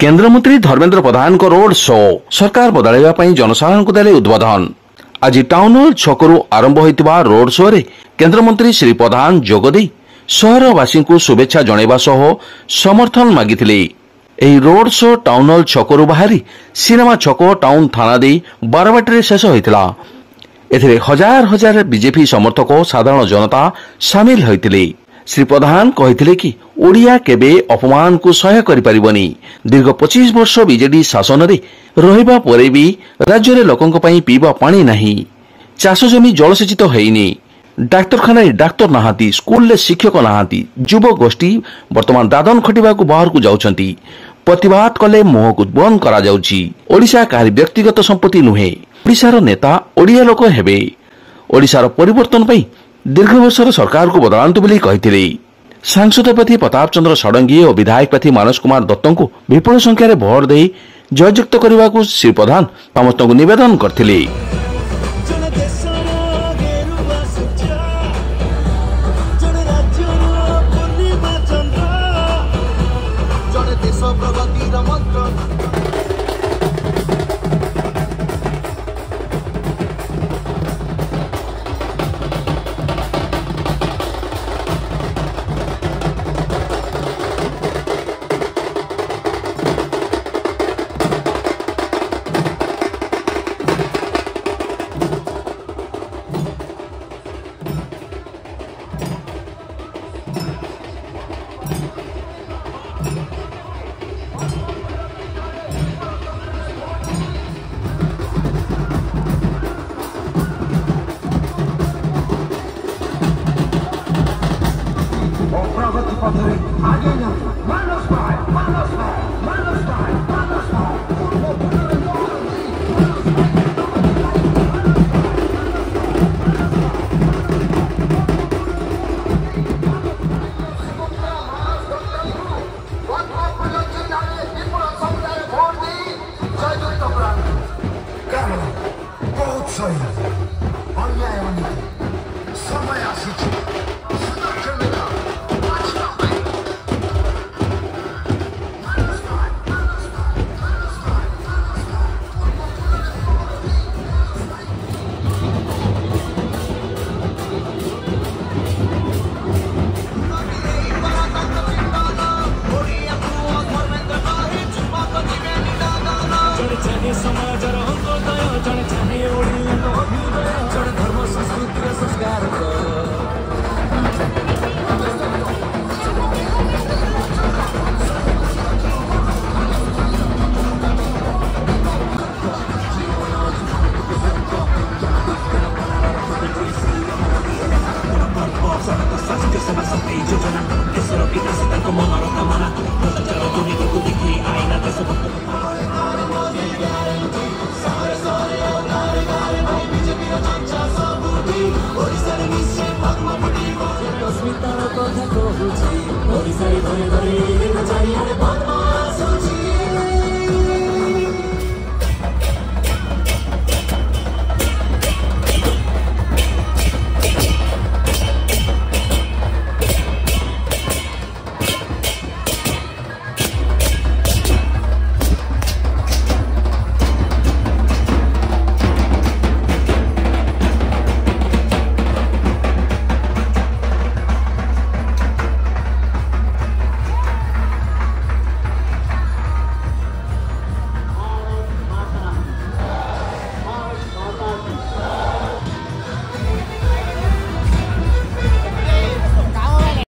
केन्द्रमंत्री धर्मेन्द्र प्रधान को road show सरकार बदलवा जनसाधारण को देले उद्बोधन। आज टाउन हॉल छकरू आरंभ होइतिबा रोड शो रे केन्द्रमंत्री श्री प्रधान जोगदे सहरवासी को शुभेच्छा जणैबा सह समर्थन मागिथिले। एही रोड शो टाउन हॉल छकरू बाहरी सिनेमा छक टाउन थाना दे बारवाटी शेष होइतिला। एथिरे हजार हजार बीजेपी समर्थक साधारण जनता सामिल होइतिले। श्री प्रधान कहिथिले कि ओडिया केबे अपमान को सह्य करि परिबनी। दीर्घ 25 वर्ष बीजेडी शासन रे रहिबा परे भी राज्य रे लोकंक पई पीबा पानी नाही, चाष जमी जलसेचित हेइनी, डाक्तरखाना डाक्तर नाहांती, स्कूल ले शिक्षक नाहांती। युव गोष्ठी वर्तमान दादन खटिबा को बाहर को जाउछंती। प्रतिवाद कले मुह को बंद करा जाउची। ओडिशा काहरी व्यक्तिगत संपत्ति नुहे। ओडिशार नेता ओडिया लोक हेबे। ओडिशार परिवर्तन पई दीर्घ वर्षर सरकार को बदलांतु बोली कहिथिले। सांसद प्रार्थी प्रताप चंद्र षडंगी और विधायक प्रार्थी मानस कुमार दत्त को विपुल संख्यार भोट दे जययुक्त करने को श्री प्रधान समस्त को निवेदन करथिले। Eso lo que hace tan como no lo cámara. Los chacharos únicos que te cuidan, ahí nada se